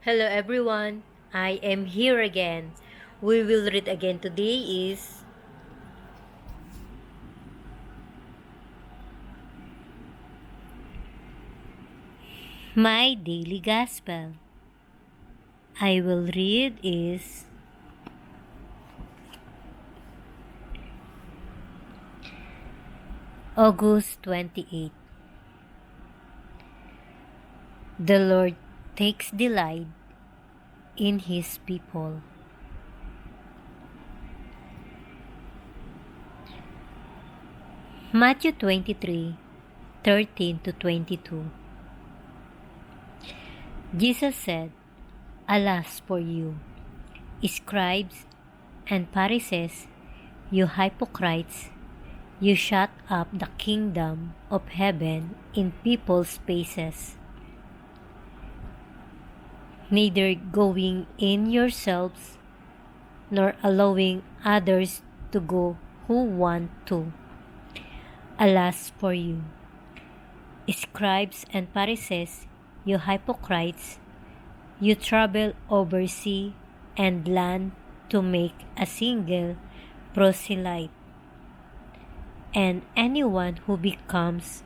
Hello everyone, I am here again. We will read again today is my daily gospel. I will read is August 28. The Lord takes delight in His people. Matthew 23:13 to 22. Jesus said, "Alas for you, scribes and Pharisees, you hypocrites! You shut up the kingdom of heaven in people's faces, neither going in yourselves, nor allowing others to go who want to. Alas for you, scribes and Pharisees, you hypocrites! You travel over sea and land to make a single proselyte, and anyone who becomes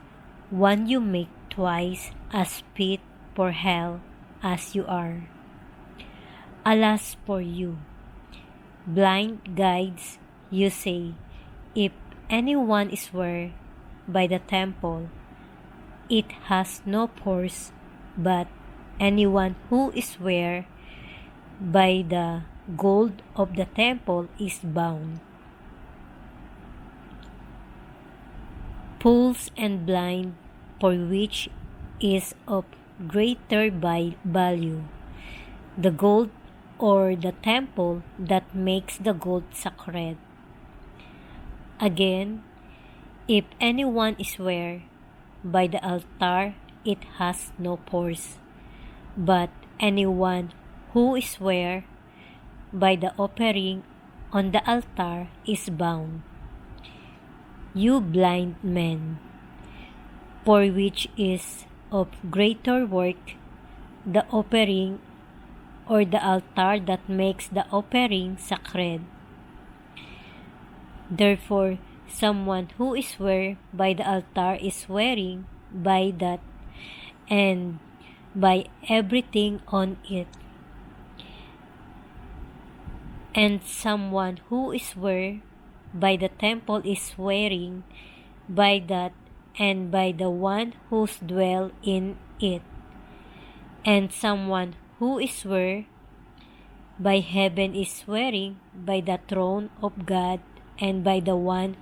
one you make twice as fit for hell as you are. Alas for you, blind guides! You say, if anyone swear by the temple, it has no force, but anyone who swear by the gold of the temple is bound. Fools and blind, for which is of greater value, the gold or the temple that makes the gold sacred? Again, if anyone swear by the altar, it has no force, but anyone who swear by the offering on the altar is bound. You blind men, for which is of greater work, the offering or the altar that makes the offering sacred? Therefore, someone who swears by the altar is swearing by that and by everything on it. And someone who swears by the temple is swearing by that and by the one who dwells in it. And someone who swears by heaven is swearing by the throne of God and by the one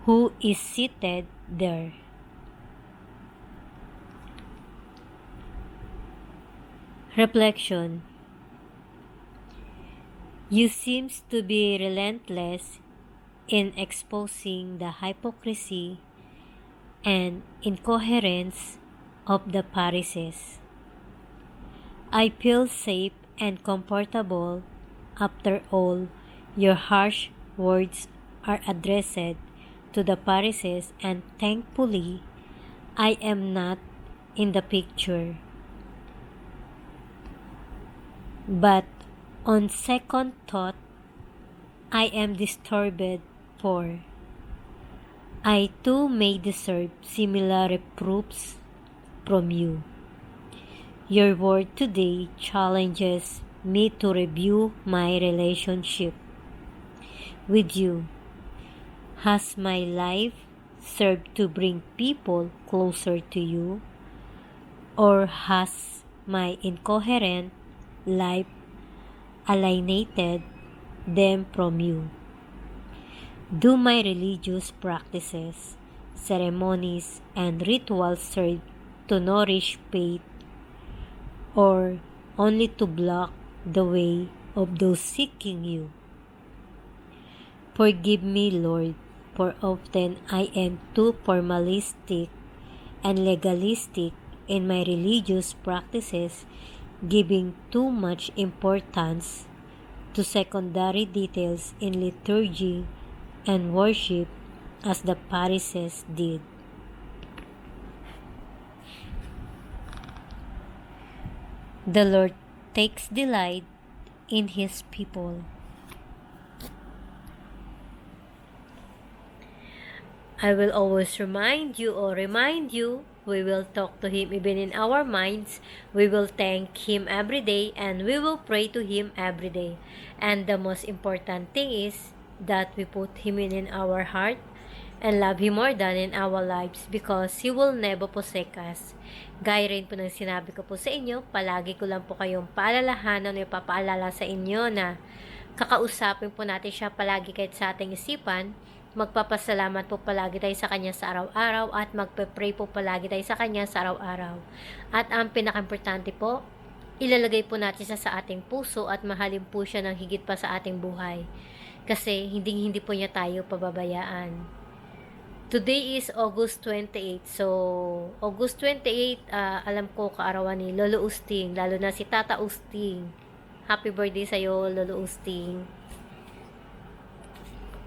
who is seated there. Reflection. You seem to be relentless in exposing the hypocrisy and incoherence of the Pharisees. I feel safe and comfortable. After all, your harsh words are addressed to the Pharisees, and thankfully, I am not in the picture. But on second thought, I am disturbed, for I too may deserve similar reproofs from you. Your word today challenges me to review my relationship with you. Has my life served to bring people closer to you, or has my incoherent life alienated them from you? Do my religious practices, ceremonies, and rituals serve to nourish faith, or only to block the way of those seeking you? Forgive me, Lord, for often I am too formalistic and legalistic in my religious practices, giving too much importance to secondary details in liturgy and worship as the Pharisees did. The Lord takes delight in His people. I will always remind you, we will talk to Him even in our minds. We will thank Him every day and we will pray to Him every day. And the most important thing is that we put Him in our heart and love Him more than in our lives because He will never forsake us. Gaya rin po ng sinabi ko po sa inyo, palagi ko lang po kayong paalalahanan o ipapaalala sa inyo na kakausapin po natin siya palagi kahit sa ating isipan. Magpapasalamat po palagi tayo sa Kanya sa araw-araw at magpe-pray po palagi tayo sa Kanya sa araw-araw. At ang pinaka-importante po, ilalagay po natin sa ating puso at mahalin po siya ng higit pa sa ating buhay. Kasi hindi po niya tayo pababayaan. Today is August 28. So, August 28, alam ko kaarawan ni Lolo Usting, lalo na si Tata Usting. Happy birthday sa'yo, Lolo Usting.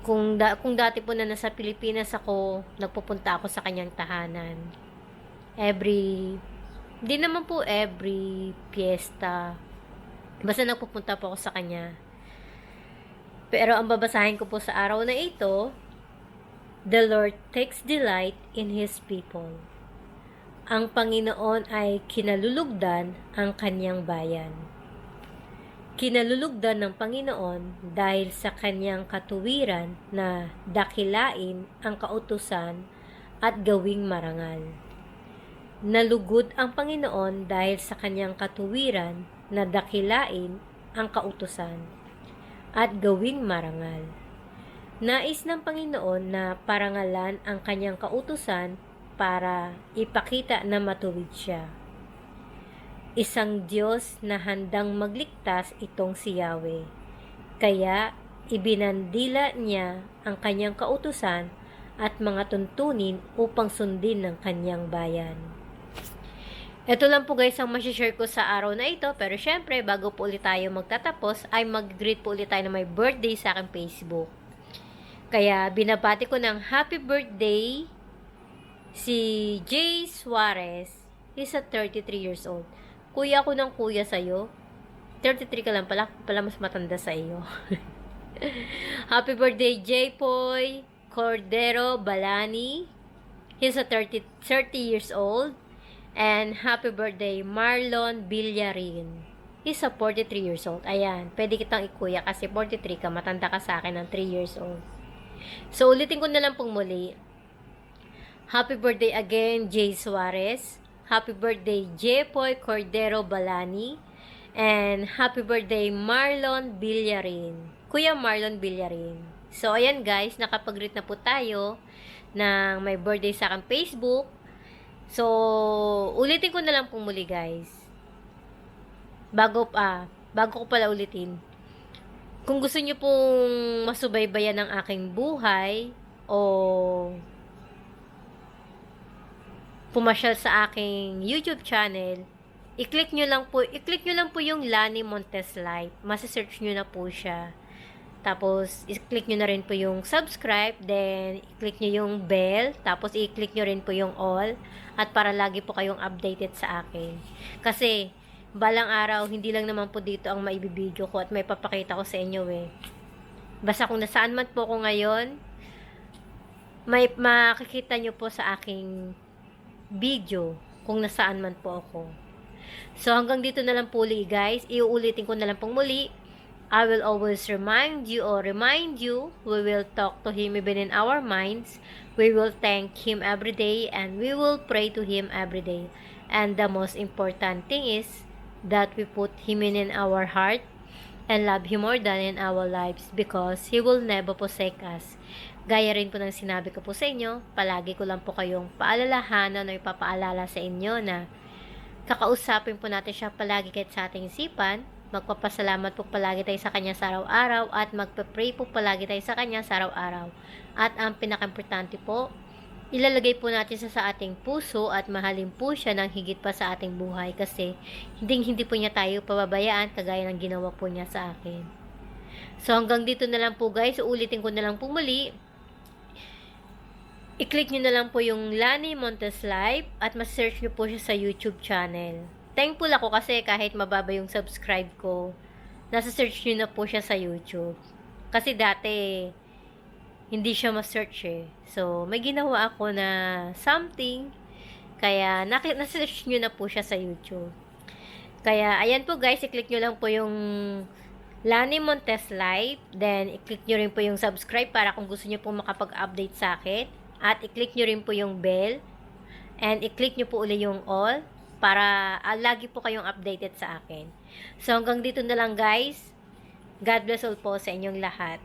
Kung dati po na nasa Pilipinas ako, nagpupunta ako sa kanyang tahanan. Di naman po every fiesta. Basta nagpupunta po ako sa kanya. Pero ang babasahin ko po sa araw na ito, the Lord takes delight in His people. Ang Panginoon ay kinalulugdan ang kanyang bayan. Kinalulugdan ng Panginoon dahil sa kanyang katuwiran na dakilain ang kautusan at gawing marangal. Nalugod ang Panginoon dahil sa kanyang katuwiran na dakilain ang kautusan at gawing marangal. Nais ng Panginoon na parangalan ang kanyang kautusan para ipakita na matuwid siya. Isang Diyos na handang magligtas itong si Yahweh. Kaya ibinandila niya ang kanyang kautusan at mga tuntunin upang sundin ng kanyang bayan. Ito lang po guys ang masishare ko sa araw na ito. Pero syempre, bago po ulit tayo magtatapos, ay mag-greet po ulit tayo na may birthday sa aking Facebook. Kaya binabati ko ng happy birthday si Jay Suarez. He's 33 years old. Kuya ko ng kuya sa'yo. 33 ka lang pala mas matanda sa iyo. Happy birthday, J-Poy Cordero Balani. He's 30 years old. And happy birthday, Marlon Villarin. He's 43 years old. Ayan, pwede kitang ikuya kasi 43 ka, matanda ka sa akin ng 3 years old. So, ulitin ko na lang pong muli. Happy birthday again, Jay Suarez. Happy birthday, Jepoy Cordero Balani. And happy birthday, Marlon Villarin. Kuya Marlon Villarin. So, ayan guys, nakapag-greet na po tayo ng may birthday sa aking Facebook. So, ulitin ko na lang pong muli guys. Bago ko pala ulitin. Kung gusto niyo pong masubaybayan ng aking buhay o pumasyal sa aking YouTube channel, i-click nyo lang po yung Lani Montes Life. Masa-search nyo na po siya. Tapos, i-click nyo na rin po yung subscribe, then i-click nyo yung bell, tapos i-click nyo rin po yung all, at para lagi po kayong updated sa akin. Kasi, balang araw, hindi lang naman po dito ang maibibideo ko at may papakita ko sa inyo Basta kung nasaan man po ako ngayon, may makikita nyo po sa aking video kung nasaan man po ako. So, hanggang dito na lang po ulit guys. Iuulitin ko na lang pong muli. I will always remind you, we will talk to Him even in our minds. We will thank Him every day and we will pray to Him every day. And the most important thing is that we put Him in our heart and love Him more than in our lives because He will never forsake us. Gaya rin po ng sinabi ko po sa inyo, palagi ko lang po kayong paalalahanan o ipapaalala sa inyo na kakausapin po natin siya palagi kahit sa ating isipan. Magpapasalamat po palagi tayo sa Kanya sa araw-araw at magpe-pray po palagi tayo sa Kanya sa araw-araw. At ang pinaka-importante po, ilalagay po natin sa ating puso at mahalin po siya ng higit pa sa ating buhay kasi hindi po niya tayo pababayaan kagaya ng ginawa po niya sa akin. So hanggang dito na lang po guys, ulitin ko na lang po muli. I-click nyo na lang po yung Lani Montes Live at ma-search nyo po siya sa YouTube channel. thankful ako kasi kahit mababa yung subscribe ko, nasa search nyo na po siya sa YouTube. Kasi dati, hindi siya ma-search eh. So, may ginawa ako na something, kaya nasa-search nyo na po siya sa YouTube. Kaya, ayan po guys, i-click nyo lang po yung Lani Montes Live. Then, i-click nyo rin po yung subscribe para kung gusto nyo po makapag-update sa akin. At i-click nyo rin po yung bell. And i-click nyo po uli yung all para lagi po kayong updated sa akin. So, hanggang dito na lang guys. God bless all po sa inyong lahat.